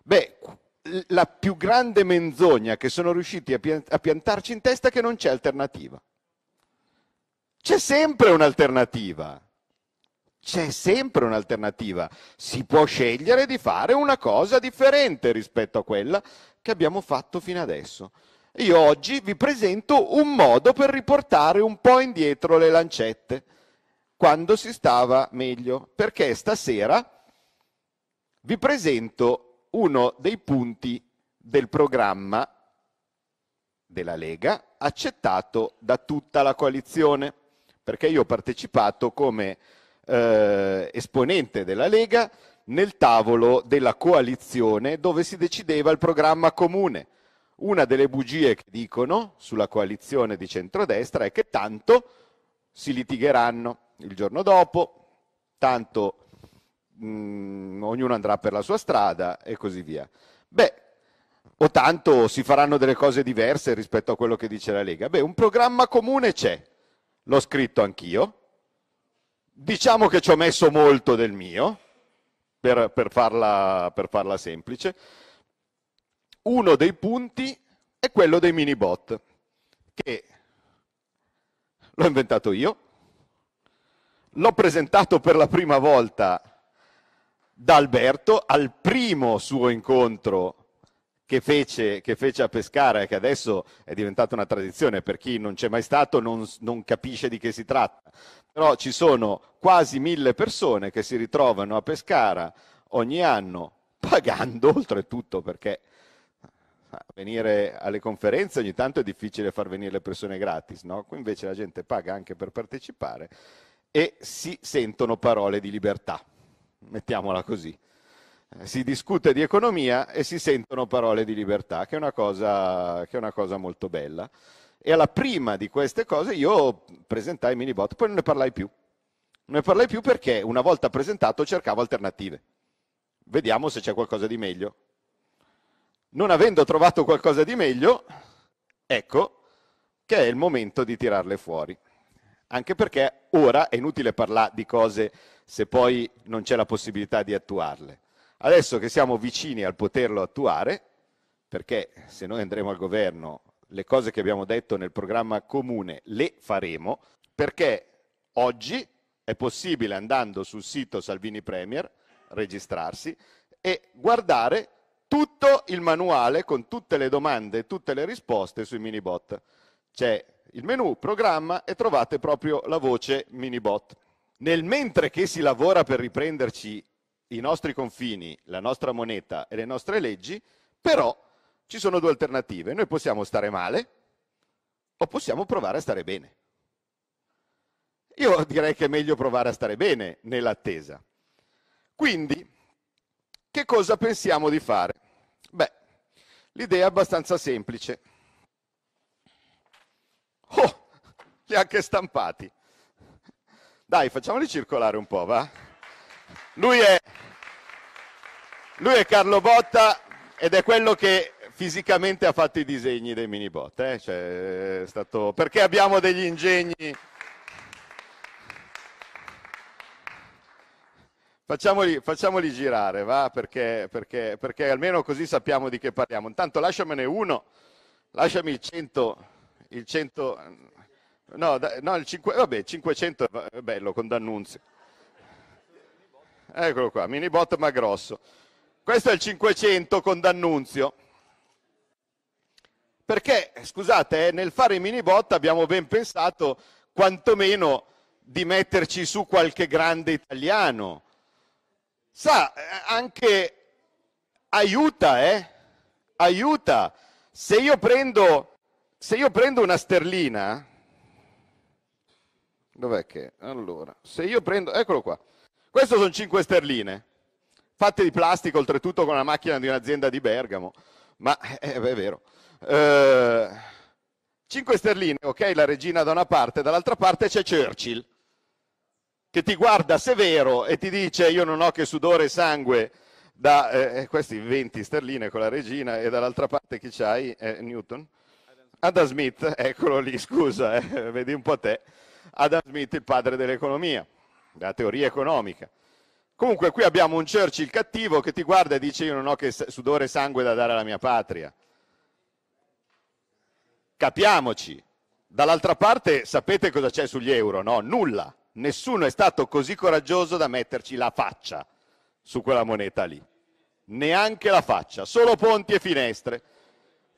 Beh, la più grande menzogna che sono riusciti a piantarci in testa è che non c'è alternativa. C'è sempre un'alternativa. C'è sempre un'alternativa. Si può scegliere di fare una cosa differente rispetto a quella che abbiamo fatto fino adesso. Io oggi vi presento un modo per riportare un po' indietro le lancette, quando si stava meglio, perché stasera vi presento uno dei punti del programma della Lega accettato da tutta la coalizione, perché io ho partecipato come esponente della Lega nel tavolo della coalizione dove si decideva il programma comune. Una delle bugie che dicono sulla coalizione di centrodestra è che tanto si litigheranno il giorno dopo, tanto ognuno andrà per la sua strada e così via. Beh, o tanto si faranno delle cose diverse rispetto a quello che dice la Lega. Beh, un programma comune c'è, l'ho scritto anch'io, diciamo che ci ho messo molto del mio, per farla semplice. Uno dei punti è quello dei mini bot, che l'ho inventato io, l'ho presentato per la prima volta da Alberto al primo suo incontro che fece a Pescara e che adesso è diventata una tradizione, per chi non c'è mai stato non capisce di che si tratta. Però ci sono quasi 1000 persone che si ritrovano a Pescara ogni anno pagando, oltretutto perché venire alle conferenze ogni tanto è difficile far venire le persone gratis, no? Qui invece la gente paga anche per partecipare e si sentono parole di libertà, mettiamola così. Si discute di economia e si sentono parole di libertà, che è una cosa molto bella. E alla prima di queste cose io presentai Minibot, poi non ne parlai più. Non ne parlai più perché una volta presentato cercavo alternative. Vediamo se c'è qualcosa di meglio. Non avendo trovato qualcosa di meglio, ecco che è il momento di tirarle fuori. Anche perché ora è inutile parlare di cose se poi non c'è la possibilità di attuarle. Adesso che siamo vicini al poterlo attuare, perché se noi andremo al governo, le cose che abbiamo detto nel programma comune le faremo, perché oggi è possibile, andando sul sito Salvini Premier, registrarsi e guardare tutto il manuale con tutte le domande e tutte le risposte sui minibot. C'è il menu programma e trovate proprio la voce minibot. Nel mentre che si lavora per riprenderci i nostri confini, la nostra moneta e le nostre leggi, però ci sono due alternative. Noi possiamo stare male o possiamo provare a stare bene. Io direi che è meglio provare a stare bene nell'attesa. Quindi, che cosa pensiamo di fare? Beh, l'idea è abbastanza semplice. Oh, li ha anche stampati. Dai, facciamoli circolare un po', va? Lui è Carlo Botta ed è quello che fisicamente ha fatto i disegni dei minibot. Cioè, è stato... Perché abbiamo degli ingegni... Facciamoli girare, va? Perché almeno così sappiamo di che parliamo. Intanto lasciamene uno, lasciami il 100, no, il 5, vabbè, 500 è bello con D'Annunzio. Eccolo qua, minibot ma grosso. Questo è il 500 con D'Annunzio. Perché, scusate, nel fare i minibot abbiamo ben pensato quantomeno di metterci su qualche grande italiano. Sa, anche aiuta, aiuta. Se io prendo una sterlina, dov'è che? Allora, se io prendo, eccolo qua, questo sono 5 sterline, fatte di plastica, oltretutto con la macchina di un'azienda di Bergamo, ma è vero. 5 sterline, ok, la regina da una parte, dall'altra parte c'è Churchill, che ti guarda severo e ti dice io non ho che sudore e sangue da questi 20 sterline con la regina, e dall'altra parte chi c'hai? Newton? Adam Smith, eccolo lì, scusa, vedi un po' te. Adam Smith, il padre dell'economia, della teoria economica. Comunque qui abbiamo un Churchill cattivo che ti guarda e dice io non ho che sudore e sangue da dare alla mia patria. Capiamoci. Dall'altra parte sapete cosa c'è sugli euro, no? Nulla. Nessuno è stato così coraggioso da metterci la faccia su quella moneta lì. Neanche la faccia, solo ponti e finestre,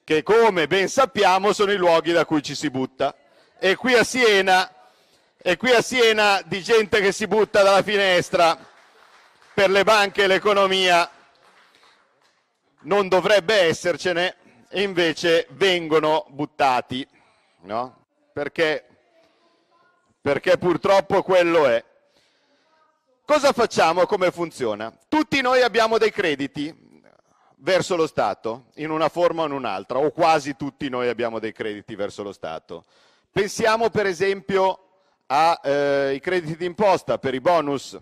che come ben sappiamo sono i luoghi da cui ci si butta. E qui a Siena di gente che si butta dalla finestra per le banche e l'economia non dovrebbe essercene, e invece vengono buttati, no? Perché purtroppo quello è. Cosa facciamo? Come funziona? Tutti noi abbiamo dei crediti verso lo Stato, in una forma o in un'altra, o quasi tutti noi abbiamo dei crediti verso lo Stato. Pensiamo per esempio ai crediti d'imposta per i bonus.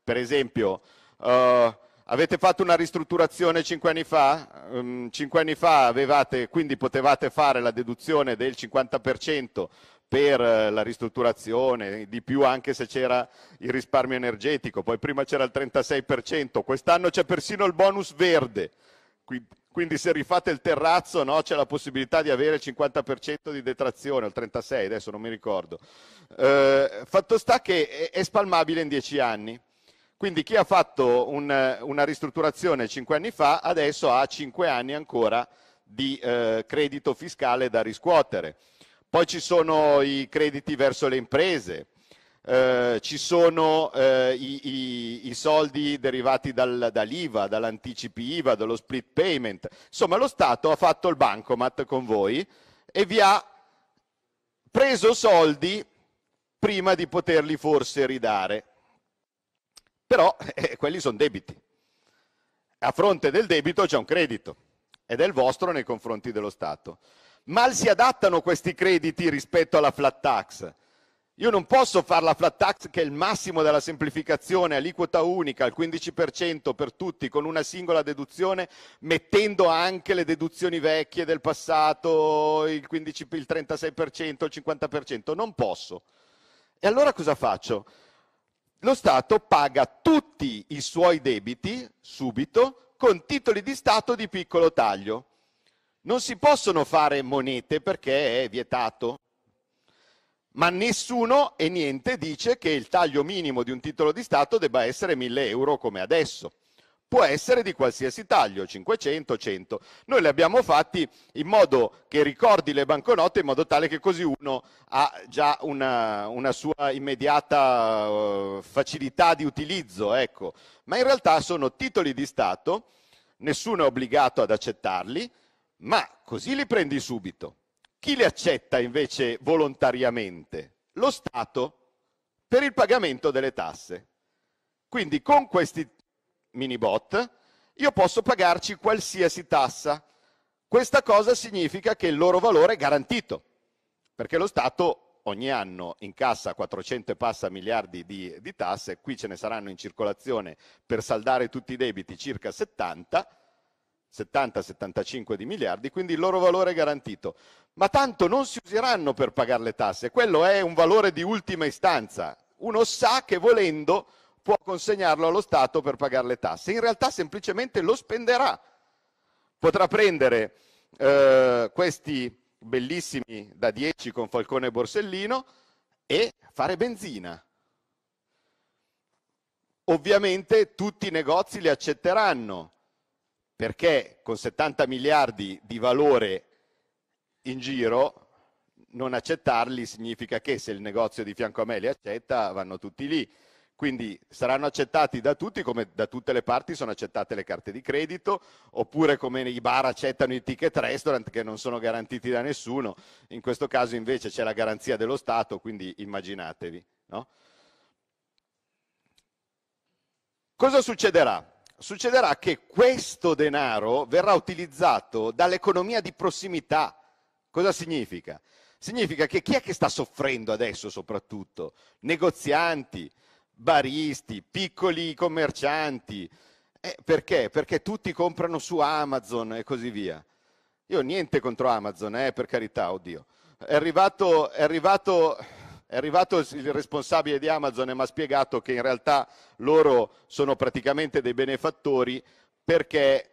Per esempio, avete fatto una ristrutturazione 5 anni fa? 5 anni fa avevate, quindi potevate fare la deduzione del 50% per la ristrutturazione, di più anche se c'era il risparmio energetico, poi prima c'era il 36%, quest'anno c'è persino il bonus verde, quindi se rifate il terrazzo, no, c'è la possibilità di avere il 50% di detrazione, o il 36%, adesso non mi ricordo. Fatto sta che è spalmabile in 10 anni. Quindi chi ha fatto una ristrutturazione 5 anni fa adesso ha 5 anni ancora di credito fiscale da riscuotere. Poi ci sono i crediti verso le imprese, ci sono i soldi derivati dall'IVA, dall'anticipi IVA, dallo split payment. Insomma, lo Stato ha fatto il bancomat con voi e vi ha preso soldi prima di poterli forse ridare. Però quelli sono debiti. A fronte del debito c'è un credito ed è il vostro nei confronti dello Stato. Mal si adattano questi crediti rispetto alla flat tax. Io non posso fare la flat tax, che è il massimo della semplificazione, aliquota unica, al 15% per tutti, con una singola deduzione, mettendo anche le deduzioni vecchie del passato, il 36%, il 50%. Non posso. E allora cosa faccio? Lo Stato paga tutti i suoi debiti subito con titoli di Stato di piccolo taglio. Non si possono fare monete perché è vietato, ma nessuno e niente dice che il taglio minimo di un titolo di Stato debba essere 1.000 euro come adesso. Può essere di qualsiasi taglio, 500, 100. Noi li abbiamo fatti in modo che ricordi le banconote, in modo tale che così uno ha già una sua immediata facilità di utilizzo, ecco. Ma in realtà sono titoli di Stato, nessuno è obbligato ad accettarli, ma così li prendi subito. Chi li accetta invece volontariamente? Lo Stato, per il pagamento delle tasse. Quindi con questi mini bot io posso pagarci qualsiasi tassa. Questa cosa significa che il loro valore è garantito, perché lo Stato ogni anno incassa 400 e passa miliardi di tasse, qui ce ne saranno in circolazione per saldare tutti i debiti circa 70-75 di miliardi, quindi il loro valore è garantito. Ma tanto non si useranno per pagare le tasse, quello è un valore di ultima istanza. Uno sa che volendo può consegnarlo allo Stato per pagare le tasse. In realtà semplicemente lo spenderà. Potrà prendere questi bellissimi da 10 con Falcone e Borsellino e fare benzina. Ovviamente tutti i negozi li accetteranno, perché con 70 miliardi di valore in giro non accettarli significa che se il negozio di fianco a me li accetta vanno tutti lì. Quindi saranno accettati da tutti, come da tutte le parti sono accettate le carte di credito, oppure come i bar accettano i ticket restaurant che non sono garantiti da nessuno. In questo caso invece c'è la garanzia dello Stato, quindi immaginatevi, no? Cosa succederà? Succederà che questo denaro verrà utilizzato dall'economia di prossimità. Cosa significa? Significa che chi è che sta soffrendo adesso soprattutto? Negozianti, baristi, piccoli commercianti. Perché? Perché tutti comprano su Amazon e così via. Io ho niente contro Amazon, per carità, oddio. È arrivato È arrivato il responsabile di Amazon e mi ha spiegato che in realtà loro sono praticamente dei benefattori perché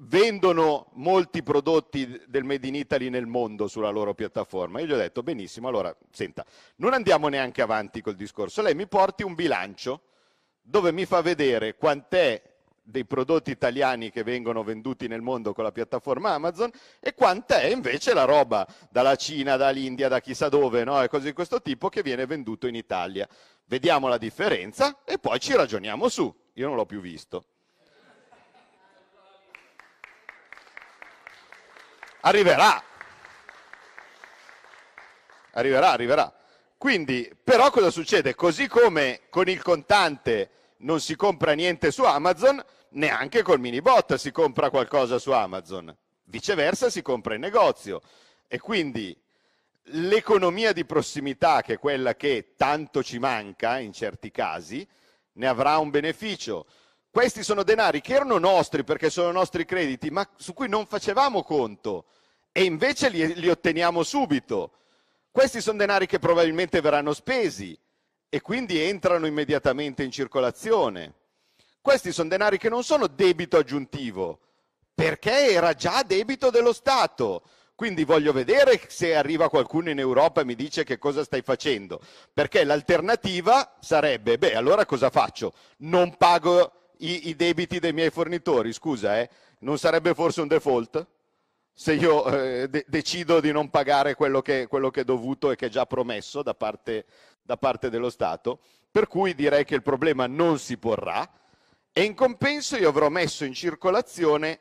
vendono molti prodotti del Made in Italy nel mondo sulla loro piattaforma. Io gli ho detto, benissimo, allora, senta, non andiamo neanche avanti col discorso. Lei mi porti un bilancio dove mi fa vedere quant'è dei prodotti italiani che vengono venduti nel mondo con la piattaforma Amazon e quant'è invece la roba dalla Cina, dall'India, da chissà dove, no? E cose di questo tipo che viene venduto in Italia. Vediamo la differenza e poi ci ragioniamo su. Io non l'ho più visto. Arriverà. Arriverà. Quindi, però cosa succede? Così come con il contante non si compra niente su Amazon, neanche col minibot si compra qualcosa su Amazon. Viceversa si compra in negozio. E quindi l'economia di prossimità, che è quella che tanto ci manca in certi casi, ne avrà un beneficio. Questi sono denari che erano nostri perché sono nostri crediti, ma su cui non facevamo conto e invece li otteniamo subito. Questi sono denari che probabilmente verranno spesi e quindi entrano immediatamente in circolazione. Questi sono denari che non sono debito aggiuntivo, perché era già debito dello Stato. Quindi voglio vedere se arriva qualcuno in Europa e mi dice che cosa stai facendo, perché l'alternativa sarebbe, beh, allora cosa faccio? Non pago i debiti dei miei fornitori, scusa, non sarebbe forse un default? Se io decido di non pagare quello che è dovuto e che è già promesso da parte dello Stato, per cui direi che il problema non si porrà e in compenso io avrò messo in circolazione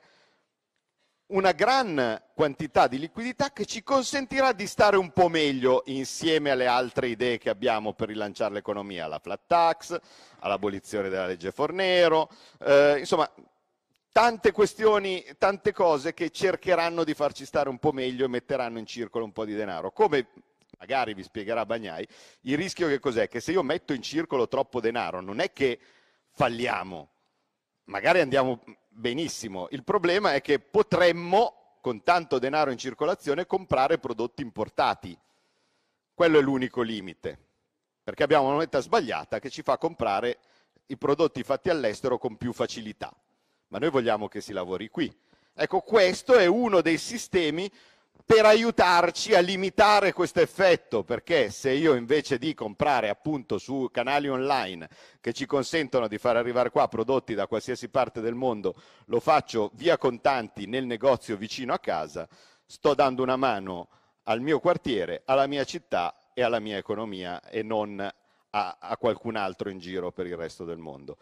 una gran quantità di liquidità che ci consentirà di stare un po' meglio insieme alle altre idee che abbiamo per rilanciare l'economia, alla flat tax, all'abolizione della legge Fornero, insomma tante questioni, tante cose che cercheranno di farci stare un po' meglio e metteranno in circolo un po' di denaro. Come magari vi spiegherà Bagnai, il rischio che cos'è? Che se io metto in circolo troppo denaro non è che falliamo, magari andiamo benissimo, il problema è che potremmo, con tanto denaro in circolazione, comprare prodotti importati. Quello è l'unico limite, perché abbiamo una moneta sbagliata che ci fa comprare i prodotti fatti all'estero con più facilità. Ma noi vogliamo che si lavori qui. Ecco, questo è uno dei sistemi per aiutarci a limitare questo effetto, perché se io invece di comprare appunto su canali online che ci consentono di far arrivare qua prodotti da qualsiasi parte del mondo, lo faccio via contanti nel negozio vicino a casa, sto dando una mano al mio quartiere, alla mia città e alla mia economia e non a qualcun altro in giro per il resto del mondo.